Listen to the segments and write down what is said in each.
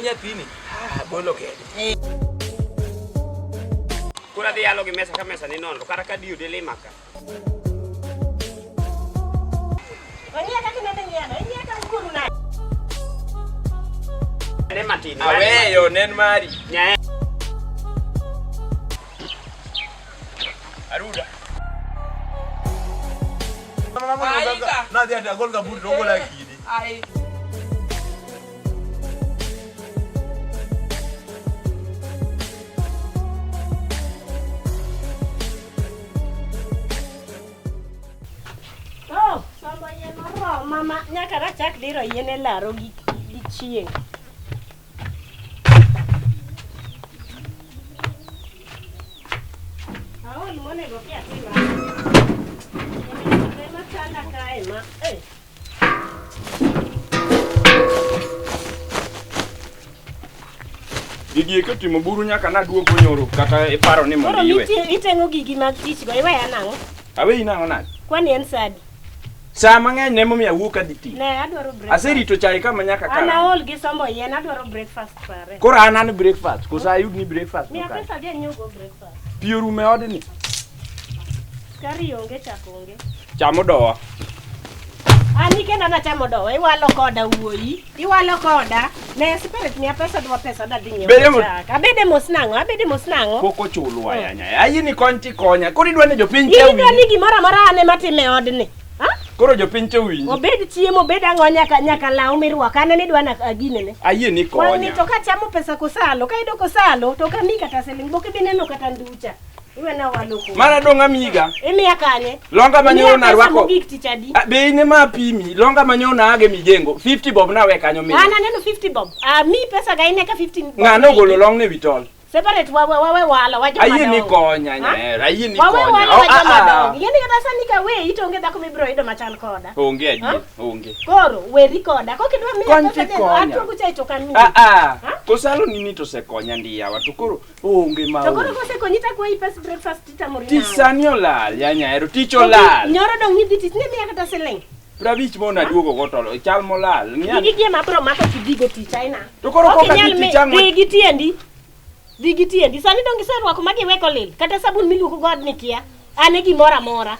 nyathini. Bolo kede. Kura di yalo gi mesa ka mesa ni nono kara ka diu de le maka. Onya ka kinende ngiyano, inya ka kuru na. Ne matini. Aweyo nen mari. Nyae. Aruda. Nanti ada gol kabur dong lagi ini. Ai. Oh, sama yen moro mama nyaka rachak diro yen e laro gi chieng. Aol monego pia tiwa. Ema chanda kae ma. Gigi ke timo buru nyaka na duogo nyoro kata iparo ni mondo iwe. Koro itengo gigi mag tich go iweya nango. Awe inango nade? Kwani en sadi. Sa mang'eny nemo mi awuok adhi ti. Ne adwaro breakfast. Aserito chai kama nyaka kara. Ana ol gi sombo yen adwaro breakfast pare. Koro an breakfast. Kosa ayud ni breakfast. Mi pesa dia nyugo breakfast. Pio rume odni. Kari onge chako onge. Chamo dowa. Ani kenda na chamo dowa iwalo koda wuoyi. Iwalo koda. Ne spirit mi pesa dwa pesa da dinyo. Abede mos nango. Koko chulu ayanya. Ayi ni konti konya. Koro idwa ne jopiny chewi. Idwa ni gimoro amora ane matime odni. Ha? Koro jopiny chewi. Obed chiemo obed ango nyaka law mirwaka ane ni dwa na aginene. Ayi ni konya. Wani to ka chamo pesa kosalo, ka ido kosalo to ka mi kata seling boke bineno kata nducha. Iwe na waloko. Mara donga miga. Imiya kanye. Longa manyo na rwako. Be ine mapimi. Longa manyo na age mijengo. 50 bob na we kanyo mi. Ana neno 50 bob. Mi pesa ga ine ka 15 bob. Ngano golo long ne vitol. Separate wawe wala wajo madongo. Ayi ni konya nyera. Ayi ni konya. Wawe wala wajo madongo. Yeni kata sani ka we itonge dhako mibro ido machal koda. Onge adi. Onge. Koro weri koda. Kokidwa miya pesa de atugo cha itoka mimi. Kosalo nini to se konya ndiya watu koro onge ma. To koro kose konyita kwa hii pesa breakfast titamuri. Tisani olal ya nyero ticho lal. Nyoro dong midhi tich ne miya kata siling. Pravich mona duogo gotolo chal molal. Gigi mabro mako kidigo tich aina. To koro koka tichang'o. Digi tiendi. Sani dongi serwako magi weko lil. Kata sabun miluoko god ni kia. Ane gimora mora.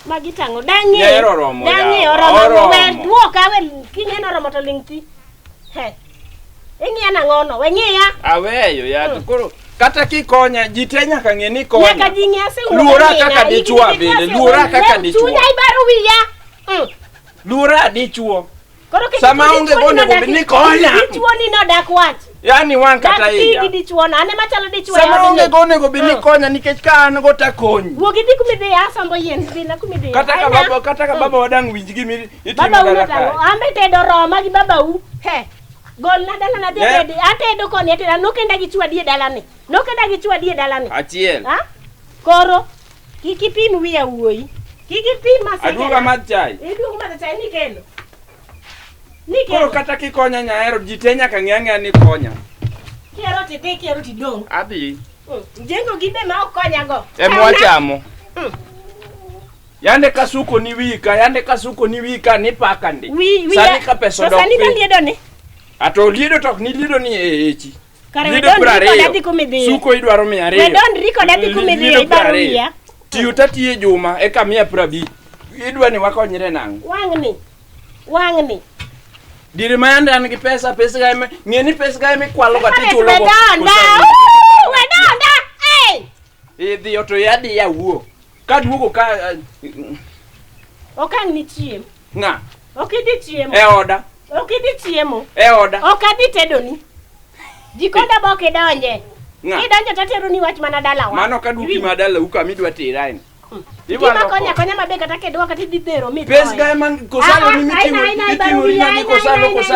Magi tango. Dangi. Yero romo ya. Dangi oromo. We duoka we king'eno romo to ling ti. He. Ing'iya nang'ono. We ng'iya. Aweyo ya. Koro kata kikonya jite nyaka ng'e ni konya. Nyaka ji ng'e ase luora kaka dichwa bende. Luora kaka dichwa. Chunya ibaro wiya. Luora dichwo. Sama onge gone go ni konya. Dichwo ni no dak wach. Yani wan kata iya. Digi dichwo na ane machalo dichwo ya. Sama onge gone go ni konya nikech ka an go ta konyi. Wuogi dhi kumidhi asambo yen dina kumidhi. Kata ka baba wadang winj gimi itimo dala ka. Ambe tedo roma gi babau. He. Gol na dala na dede. Atedo koni ateda nokenda gi chwa die dala ni. Nokenda gi chwa die dala ni. Achiel. Ha? Koro kikipim wiya wuoyi. Kikipim masaka. Aduoga madh chai. Iduogo madh chai ni kendo. Koro kata kikonya nyahero jite nyaka ng'e ni konya. Kiero tete kiero tidong. Adhi. Jengo gibe ma okonya go. Emwachamo. Yande kasuko ni wika ni pakande. Sani ka peso dok. Sani liedo ni. Ato liedo tok ni liedo ni echi. Kare we don riko dadi kumidhi. Suko idwaro 200. We don riko dadi kumidhi ibaro wiya. Tiyo tatiye juma eka 150. Idwa ni wakonyre nang'o? Wang'ni. Dire mayanda an gi pesa ga ng'eni pesa ga kwalo ga tichulo go. Wedonda. Idhi oto yadi ya wuo. Ka duogo ka okang' ni chiem. Ng'a? Okidhi chiemo. E oda. Okidhi chiemo. E oda. Okadhi tedoni. Jikonda boke donje. Ng'a? Idonjo tatero ni wach mana dala wa. Mano ka duki madala uka midwa tira ni. Gima konya mabe kata kedwa kata didhero mi. Pesa ga man kosalo ni mitimo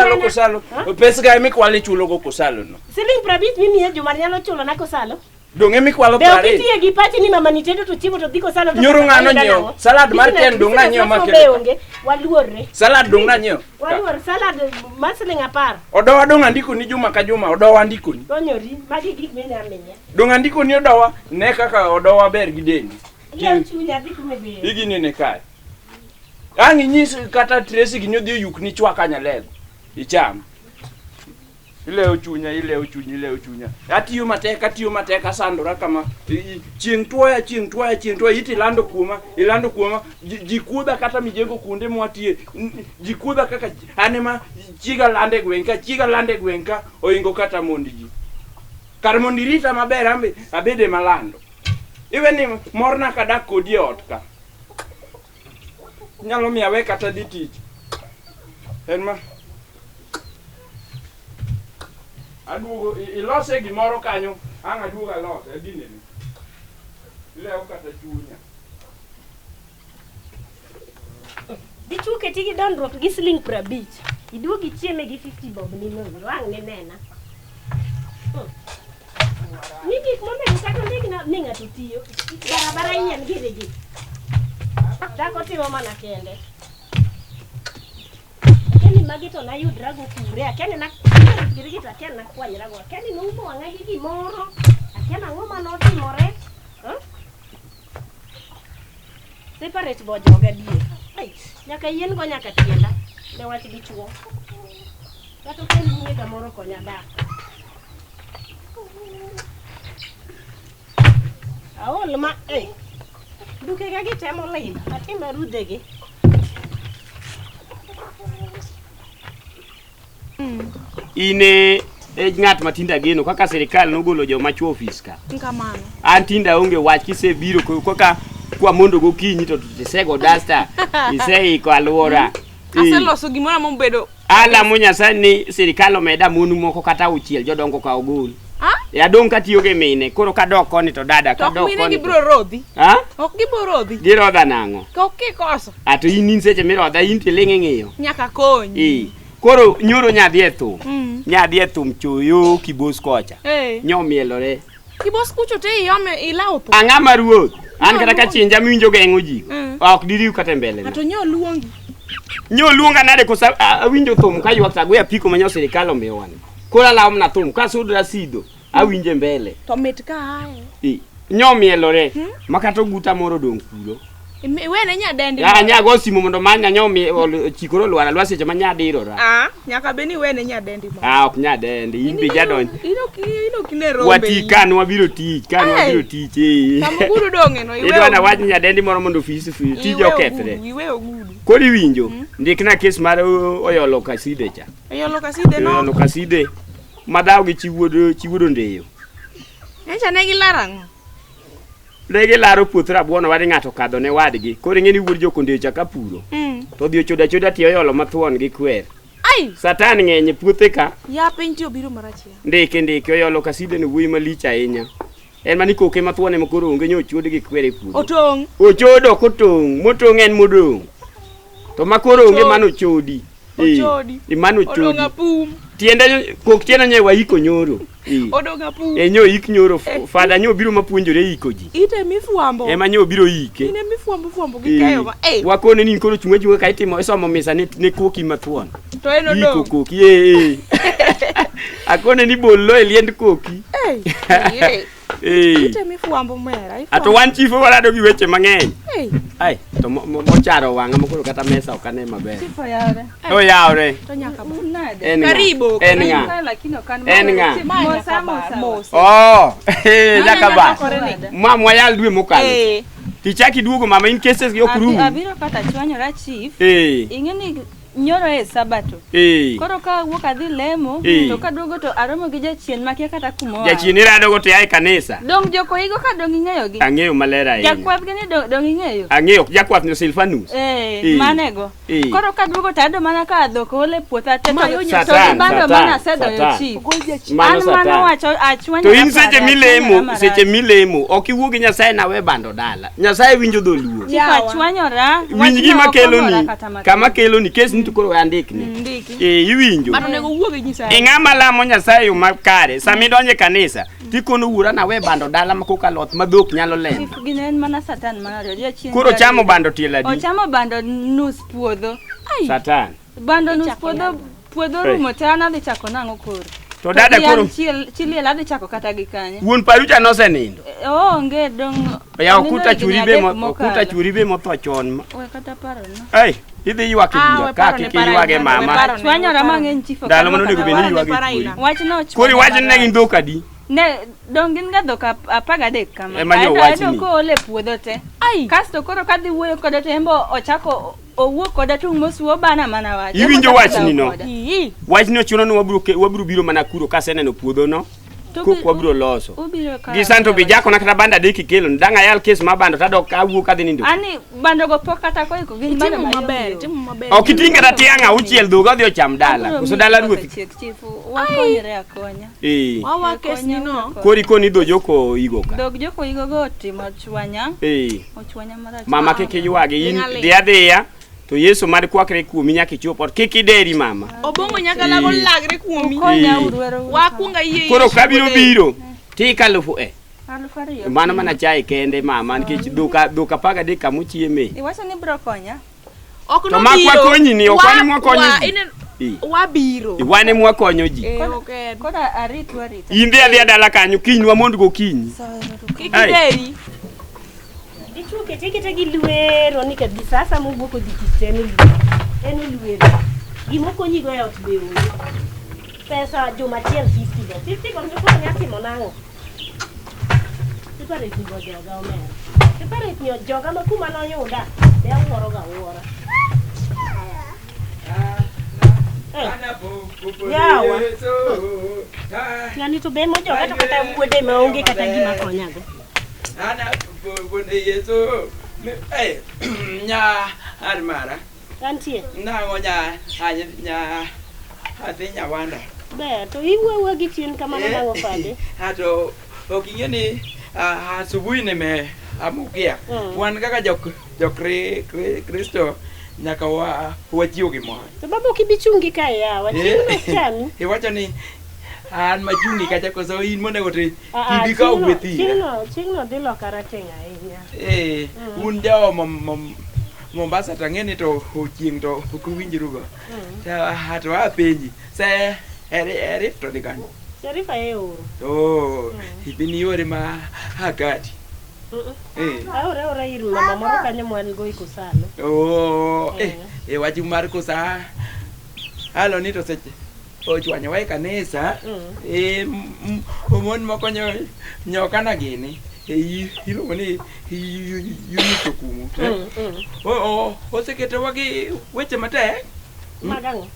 kosalo. Pesa ga mi kwali chulo go kosalo no. Siling 50 mimi ya juma nyalo chulo na kosalo. Donge mi kwalo pare. Be okitie gi pachi ni mama nitedo to chiemo to diko salo. Nyoro ng'ano nyeo. Salad mar ten dong na nyeo makelo. Waluore. Salad dong na nyeo. Waluor salad masling apar. Odowa dong andiko ni juma ka juma odowa andiko ni. Tonyori magi gik menya menya. Dong andiko ni odowa ne kaka odowa ber gi dendi. Ya chunya dhi kumebe. Igi nene kai. Angi nyisi kata Tracy gi nyodhi yuk ni chwaka nyalego. Icham. Ileo chunya. Atiyo matek asandora kama chieng' tuoya iti ilando kuoma jikuda kata mijengo kunde mwatie jikuda kaka anema chiga lande gwenka oingo kata mondiji. Kar mondirita maber ambe abede malando. Iwe ni morna kadak kodi ot ka. Nyalo miya we kata ditich. Enma adugo ilose gimoro kanyo ang adugo alose adineni leo kata chunya dichuke tigi dondruok gi siling 50 iduogi chieme gi 50 bob ni nonro ang ne nena nigi monego kata ni ng'ato tiyo barabara yen gireji dako timo mana kende keni magito na yudrago kure keni na girigito akena kwanyrago keni numo wanga gi gimoro akena ngoma no timore separate bojoga die ai nyaka yien go nyaka tienda ne wach dichuo kato keni ngi gamoro konya dak awol ma duke ga gitemo lin atima rudegi ine ng'at matinda geno kaka serikal nogolo joma chuo ofis ka kamano an tinda onge wach kisebiro kaka kwa mondo gokinyi to tesego dasta iseiko alwora aseloso gimoro mombedo ala mo Nyasaye ni serikal omeda monu moko kata uchiel jodongo ka ogol ya dong katiyo ge mine koro kadok koni to dada kadok koni to gibro rodhi ok gibro rodhi girodha nango koso ato in seche mirodha in tiling'e ng'iyo nyaka konyi koro nyoro nyadhi e thum choyo kibos kocha nyomielore kibos kucho te iome ilawo thum ang'ama ruoth an kata ka chinja miwinjo geng'o ji ok diriw kata mbele to nyoluongi nyoluonga nade kosa awinjo thum ka ywak tago apiko manyo serikal omiyowan koro alawom na thum ka sudra sido awinje mbele to mit ka ae nyomielore makato guta moro dong kulo wene nyadendi nyago simo mondo manya nyomi chikoro lwara lwase joma nyadirora nyaka beni wene nyadendi ma ok nyadendi in bi jadon ino kine rombe wati kan wabiro tich kamuguru donge no iwe idwana wach nyadendi moro mondo ofis tije okethre iwe ogudu kodi winjo ndikna kes mar oyolo kaside cha oyolo kaside madhaw gi chiwuodo ndeyo echa ne gilarango lege laro puoth rabuon wadi ng'ato kadho ne wadgi koro ng'eni wuod jokondecha ka puro to dhi choda tiyo yolo mathuon gi kwer satan ng'enye puothe ka ya piny tiyo biro marachia ndike oyolo kaside ne wuoyi malich ahinya en mani koke mathuon ema koro onge nyochode gi kwer e puodho ochodo kotong' motong' en modong' to makoro onge mano chodi imano chodi tiende kok tiende nye waiko nyoro odonga pu nyo ik nyoro fada nyo biro mapuonjore iko ji ite mifuambo ema nyo biro ike ine mifuambo gikayo ma wakone ni koro chunga ka itimo isomo misa ne koki mathuon to eno do iko koki akone ni bollo eliend koki ite mifuambo mera ato wan chifo walado gi weche mang'eny ai to mocharo wanga mokoro kata mesa okane maber chifo yare yawre to nyaka karibu lakini enga mosa nyaka ba mamwa yal dwe mokalo tichaki duogo mama in cases gi okuru abiro kata chwanyora chief ingeni nyoro e sabato koro ka wuok adhi lemo to kaduogo to aromo gi jachien makia kata kumo jachien iradogo to yae kanisa dong joko igo ka dong ing'eyo gi ang'eyo malera ahinya jakwath gini dong ing'eyo ang'eyo jakwath no Silvanus manego koro kaduogo to ado mana ka dhok ole puotha te to bando mana sedoyo chief an mano wacho achwanya to in seche milemo ok iwuo gi Nyasaye nawe bando dala Nyasaye winjo dholuo achwanyora winj gima keloni kama keloni kes to koro andikne iwinjo mato nego wuog gi Nyasaye ing'ama lamo Nyasaye makare sami donje kanisa tikono wura na we bando dala makoka loth madhok nyalo lendo ginen mana satan mana jachien koro chamo bando tieladi ochamo bando nus puodho satan bando nus puodho rumo tana dhi chako nango koro To dada koro chili ladhi chako kata gi kanye. Wuon parucha nosenindo. Onge dong. Ya okuta churi be motho chon. We kata paro no. Ai, idhi ywak ibura ka kiki ywage mama. Chwanyora mang'eny chifo. Dalo mano nego beni ywage churi. Wach no chwanyora. Kori wach ne gin dhok adi? Ne dongin ga dhok 13 kama. Manyo wach ni. Ko ole puodho te. Kasto koro kadhi wuoyo koda tembo ochako owuok koda tung mosuo bana mana wach. Iwinjo wach ni no. Wach ni ochuno ni wabiro biro mana kuro ka seneno puodho no. Kok wabiro loso. Gi santo bi jako na kata banda deki kelo ndanga yal kes mabando tado ka wuok kadhi nindo. Ani bando go pok kata ko iko gin banda maber. Ok itinga ta tianga uchiel dhuga dhi ocham dala. Koso dala ruoth. Chifu wakonyre akonya. Wawa kes ni no. Kori koni dho joko igo ka. Dog joko igo go timo chwanya. Ochwanya marach. Mama keke ywage in dia to Yesu mar kwakre kuomi nyaka ichopo kiki deri mama. Obongo nyaka lago lagre kuomi. Konya urwero. Wakunga yie. Koro kabiro biro. Tika lufu Alufu ariyo. Mano mana chai kende mama nikech duka paga de kamuchieme. Iwacho ni bro konya. Ok no. To makwa konyi ni okwani mwakonyi. Wabiro. Iwane mwakonyo ji. Koda arit. Inde adhi dala kanyo kinywa mondo go kinyi. Kikideri. Ichuke tikite gi luero ni kabisa sasa muboko dikiteni luero. Eni luero. Gimoko nyigo ya otbeu. Pesa juma tiel 50 go ndiko nyasi monango. Tipare tigo joga omer. Tipare tiyo joga makuma no yuda. Be aworo ga wora. Yawa. Yani to be mo joga to kata wuode ma onge kata gima konyago. Ana bonde Yesu. Nya armara. Antie. Na ngonya nya athinya wanda. Be to iwewe gi chien kama na ngo pande. Ato okingeni asubuhi nime amukia. Wan kaka jok Kristo nyaka wachiwo gimoro. To babo kibichungi kae ya wachiwo chami. Iwacho ni an machungi kacha koso in monego te ibika uwethi. Chingno dilo karatenga inya. Un jao Mombasa tangeni to chieng to kuwinjrugo. Ta hato apenji. Se ere to dikan. Serifa euro. Ibini yore ma hakati. Ahora ir mama moro kanyo mwan go ikusalo. Wachi mar kusa. Halo nito seche. Ochwanyo wa kanisa. Mon moko nyoka na gini. Iluongo ni yunito kumu. Oseketo wagi weche matek. Magango.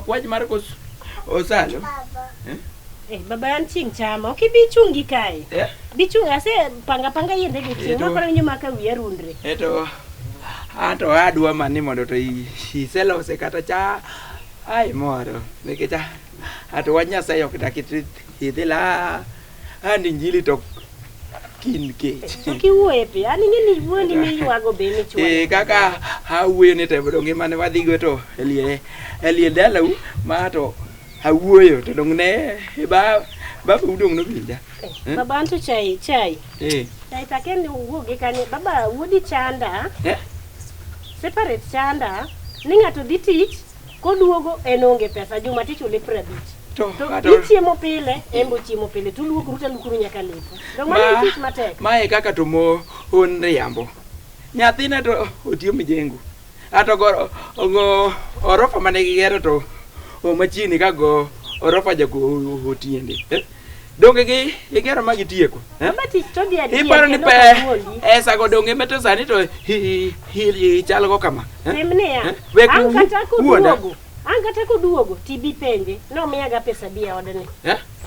Wach mar osalo. Baba yan ching chama. Ok bichungi kae. Bichunga se panga yende gi ching. Makoro nyuma ka wiye rundre. Anto adwa mani mondo to iselo se kata cha ai moro. Mekecha. Ato wanya sayo kidakiti idila. Ani njili to kin kech. Kiwepe, ani ngeni wuoni miywago be michwa. Kaka hawuoyo ne tebo ngimane wadhigo to elie dalau ma to hawuoyo to dong ne baba udong no binja. Baba anto chai. Chai takeni wuoge kani baba wudi chanda. Separate chanda. Ningato dhi tich koduogo enonge pesa juma tich ole 50. To chiemo pile, embo chiemo pile, tuluok ruta lukuru nyaka lepo. Dong mano tich matek. Mae kaka to mo on riambo. Nyathina to otiyo mijengo. Ato go orofa mane gigero to machini kago orofa jago otiende. Donge gi igero magi tieko. Baba tich to dia dia. Iparo ni esa go donge meto sani to hi chalo go kama. Temne ya. Ankata kuduogo. Angata kuduogo tibi penje no miyaga pesa bia odene.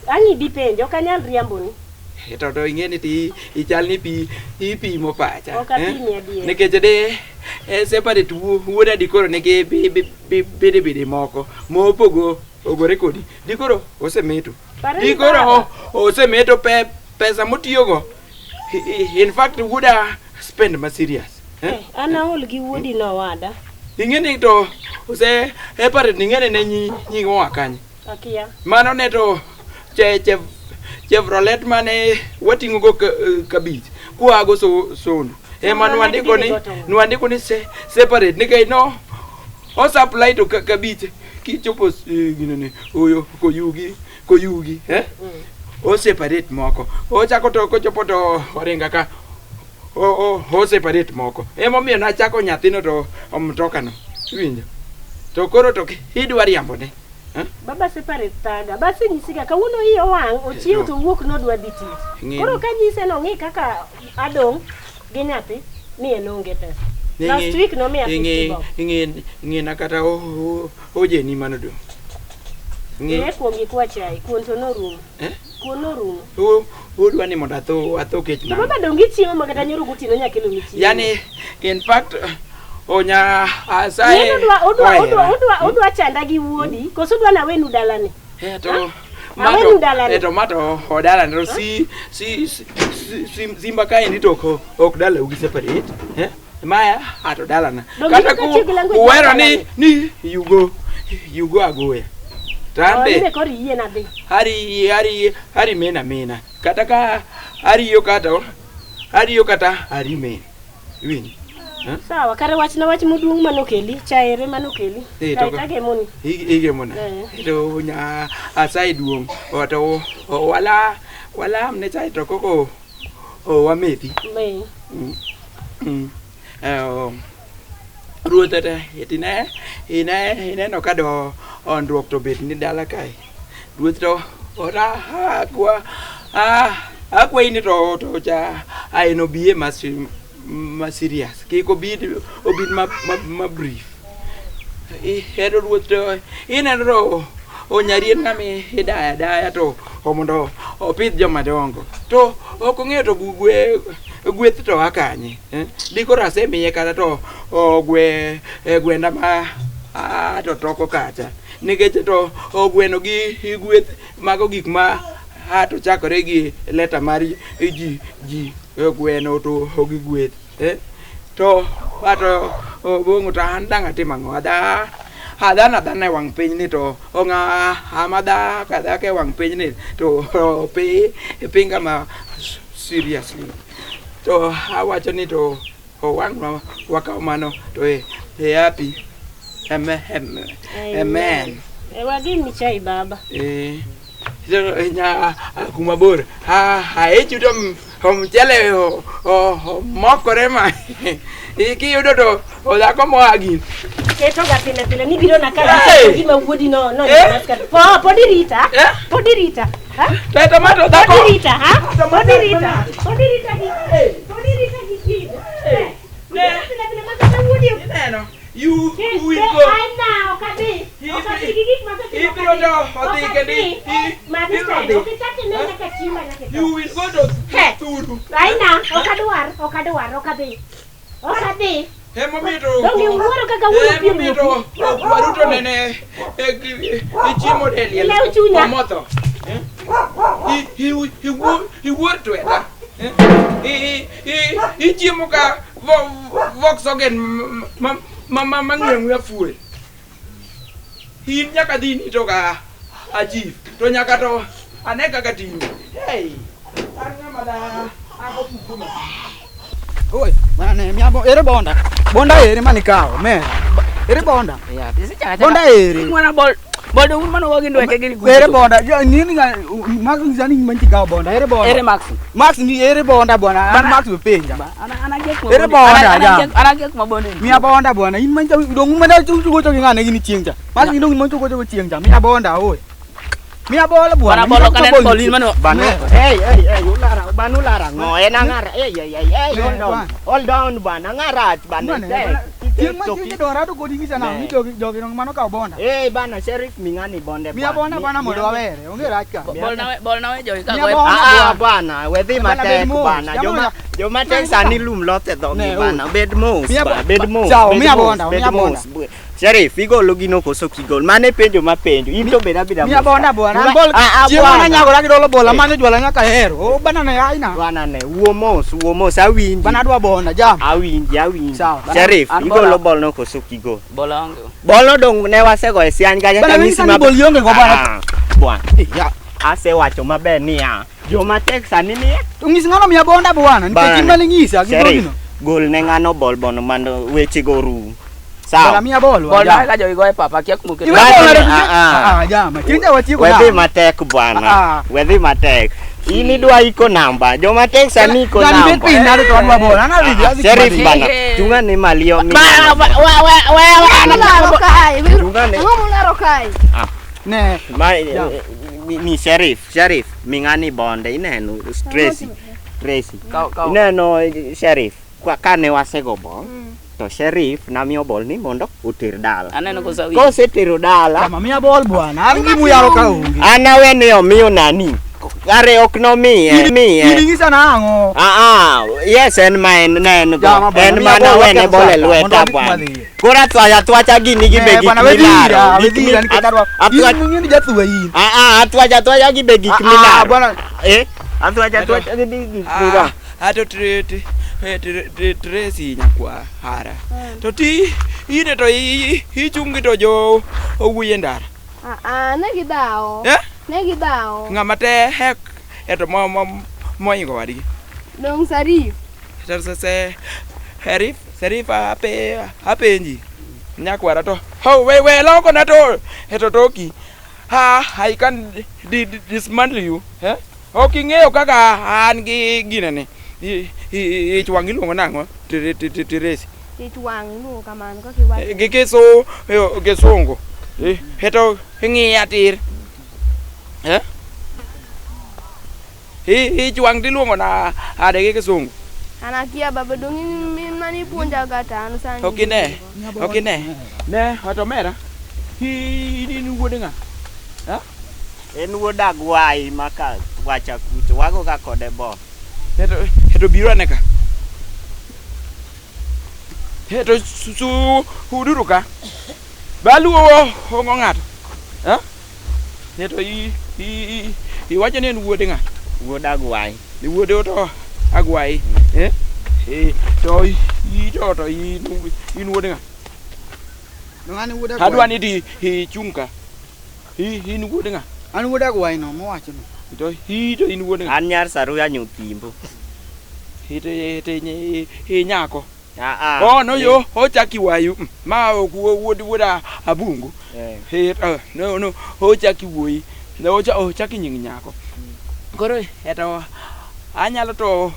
Anyi bi penje okanyal riambo ni. To ingeni ti ichal ni pi mo pacha. Okapini adie. Nikech de separate wuoda dikoro nege bede moko mopogo ogore kodi. Dikoro osemeto. Dikoro osemeto pesa motiyogo. In fact wuoda spend ma serious. Ana ol gi wuodi no wada. Ingeni to ose separate ingeni ne nyingo akany. Akia. Mano ne to Chevrolet mane watingo go kabich kuago sondu ema nwandiko ni separate nikech no o supply to kabich kichopo ginene oyo koyugi koyugi o separate moko o chako to kochopo to oringa ka o separate moko emomiyo nachako nyathino to mtoka no winjo to koro to idwa riambo ne baba separate taga basi nyisiga kawuono iyo wang ochieo to wuok nodwa dhi tich koro ka nyise no ng'i kaka adong gi nyathi ni en onge pesa last week no miya 50 bob ng'ina kata ojeni manodo ng'e kuom gikwa chai kuon to norumo kuon norumo udwa ni mondo atho kech na baba dongi chiemo makata nyoro gutino nyakelo mi chiemo yani in fact onya asaye udwa chanda gi wuodi koso udwa na wenu dalane mato odala ndo si simba kae ni toko ok dala ugi separate maya ato dala na kata kuwero ni yugo agoya tambe hari mena kata ka ariyo kata ari men wini sawa kare wachna wach moduong manokeli chaere manokeli tage moni ige mona to nya asai duong to wala amne chai to koko wamethi ruotata ine no kado ondruok to bet ni dala kai ruoth to ora akwa ini to cha aino bie ma serious kiko obid ma brief hero ruoth to inenro onyarien ng'ami daya to mondo opidh joma dongo to ok ong'eyo to gweth to akanye diko rasemiye kata to gwenda ma to toko kacha nikech to gweno gi gweth mago gik ma to chakore gi leta mar ji gweno to gi gweth to ato bongo ta handanga timango adana wang piny ni to onga amada kada ke wang piny ni to pinga ma seriously to awacho ni to wang waka mano to happy amen wagi ni chai baba nya kumabor echu to mchele mokore ma iki yudo to odako moagi keto ga pile ni biro na kala gima wuodi no maskar podirita ha tata mato dako podirita gi pile makata wuodi neno you will go I now kadi gigit you will go to Turu right now okadwar okadhi hemomito dongi wuoro kaka wuoro hemomito baruto nene chiemo deli moto he would to it he chiemo ka Volkswagen mang'eng ya fuel hin nyaka dini to ka ajif to nyaka to aneka katini hey arnamada ako pukuma oi bana miabo ere bonda ere manikao me ere bonda ya bonda ere mwana boldo un mano wogi ndweke gili ere bonda nini nga max zani mantikao bonda ere bonda ere max ni ere bonda bwana max upenja ana get mo ere bonda ana get mo bonde mia bonda bwana in manja dong mana chu to ngane gini chiengja max dong man chu to chiengja mia bonda oi mia bola bwana bolo kanen bolin mano banu ulara banu lara ngoe na ngara hold on bana ngarat bana Toki dora to godi sana ni jogi nong mano ka bonda bana sheriff mingani bonde mia bonda bana modo awere onge rachka bol nawe jogi ka bana wedhi matek bana joma tek sani lum lote dhogi bana bed mos chao mia bonda sheriff igolo gino koso kigol mane penjo mapenjo in to beda mia bonda bwana bol chiema nyago lagi dolo bola mane jwala nyaka hero o bana ne aina bana ne wuo mos awinji bana dwa bonda jam awinji sheriff igolo bol no koso kigol bol no dong ne wasego e siany gaja kamisi ma bol yonge go bana bwana ase wacho maber niya joma tek sani ni ngis ngano mia bonda bwana nikech malingisa gidogino gol ne ngano bol bono mando weche go ru Sawa. Mia bolo. Bol na ka joy goy papa kia kumuke. Jama. Tinja wachiko. Wedhi matek bwana. Wedhi matek. Ini dua iko namba. Jo matek sani iko namba. Nani bepi nalo to anwa bola. Ana vidi. Sheriff bana. Tunga ni malio mi. Ne. Ni sheriff. Mingani bonde ineno Tracy. Ineno sheriff. Kwa kane wasego bo. To sheriff na mio bol ni mondo utir dala. Aneno ko sawi. Ko se tiro dala. Kama mia bol bwana. Angi muyaro ka ungi. Ana wene o mio nani. Are oknomi Ilingisa na ango. Yes en man nen go. En mana wene bole lweta bwana. Kora twacha gini gibegi kimilaro. Vidira ni ketarwa. Ini jatuwa hii. Twacha gibegi kimilaro. Bwana. Twacha gibegi kimilaro. Ato Tracy nyakwa hara. To ti ine to chungi to jo owuye ndara. Ne gidao. Ne gidao. Ngama te hek eto mo ingo wadi. Dong Sarif. Se Sarif apenji. Nyakwa to. Ho we loko na to eto toki. I can dismantle you. Okay ng'eyo kaka an gi ginene. Chwang iluongo nang'o? Tracy. Chwang iluongo kamano kaka iwacho. Gikiso gisungu. Heto ng'iya tir. Chwang tiluongo na ade gi kisungu. Anakia baba dong mani puonja kata an sani. Okine. Ne otomera. Ini wuode ng'a? En wuod Agwai maka wacha kucho. Wago ka kode bo. Heto biro aneka. Heto su huduru ka. Baluo hongo ng'ato. Heto iwacho ni en wuode ng'a? Wuod Agwai. Ni wuode to Agwai. To in wuode ng'a? Ngani wuod Agwai. Adwa ni di chunka. In wuode ng'a? An wuod Agwai no mowacho no. To in wuode ng'a? An nyar Saruya Nyutimbo. Nyako. No yo ochaki wayu ma wuod abungu. No ochaki wuoyi. No ochaki nying nyako. Koro eto anyalo to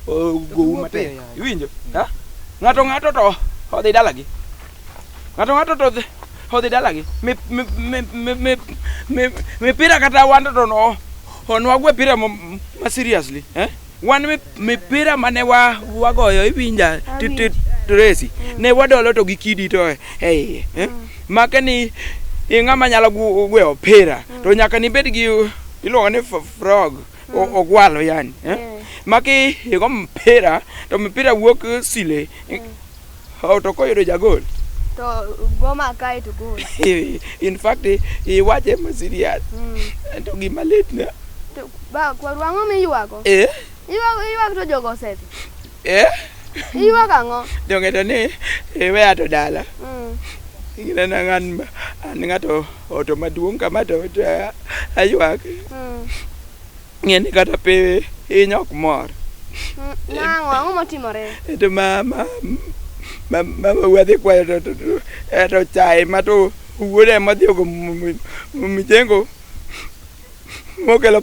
go mate. Iwinjo? Ng'ato to odhi dalagi. Ng'ato to odhi dalagi. Me pira kata wanda to no. Onwagwe pira ma seriously, Wan me pira mane wagoyo iwinja Tracy. Ne wadolo to gi kidi to Make ni ing'ama nyalo gwe opira to nyaka ni bed gi iluongo ni frog ogwalo yani. Make igo mpira to mpira wuok sile. To koyudo jagol. To goma kai to goal. In fact, iwache ma serious. To gima lit na. Ba kwa ruango mi yuago. Iwag to jogo set. Iwag ango. Dongeto ni we ato dala. Ina nangan ngato oto maduong kama to ayuak. Ngeni kata pe inyok mor. Nango ango motimore. To mama wadhi kwayo to chai ma to wuode madhi ogo mijengo mokelo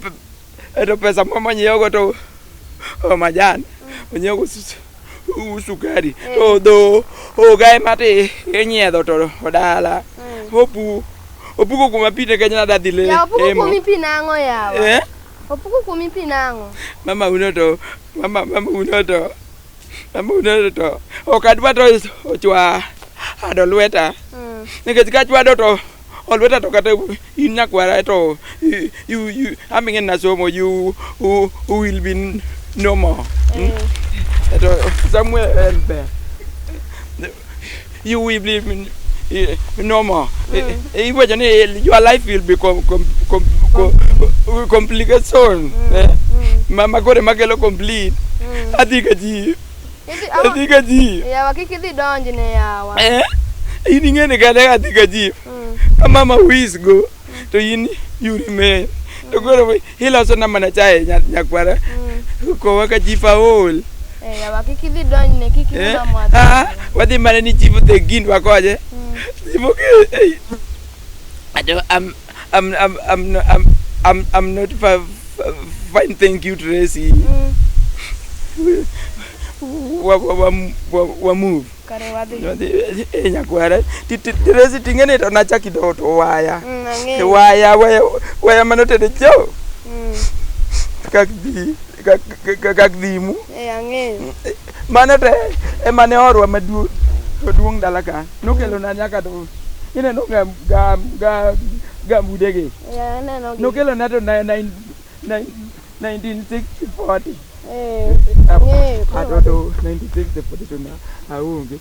to pesa manyiewogo to majan onyiewogo sukari to dho ogae mati inyiedho to dala opuko kuma pi te kenya dadhi le opuko kumi pi nango yawa opuko kumi pi nango mama uno to okadwa to ochwa ado lweta nikech kachwado to olweta to kata in nyakwara to you amingen na somo you will be no more to somewhere else you will be no more even your life will be complication mama gore makelo complete adika ji ya wakiki dhi donji ne yawa ini ngene kada adika ji mama wis go to in you remain to gore hiloso na mana chae nyakwara ko waka ji faul Ya wakiki di don ne kiki na mwa. Wadhi mana ni chifu the gin wakoje? Chifu ke. I'm not fine, thank you, Tracy. Wa move. Kare wadhi. Nyakwara. Tracy tingene to nacha kidoto waya. Waya manote cho. Kak di mu. Ang'eyo. Mano te emane orwa maduong' dala ka. Nokelo na nyaka to. Ineno ga mudege. Neno. Nokelo na to 1960-40. Ang'eyo. Ato 1960-40 to na aonge.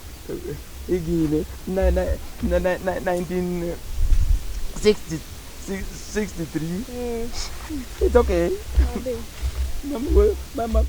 Igine 1963. It's okay. Mama.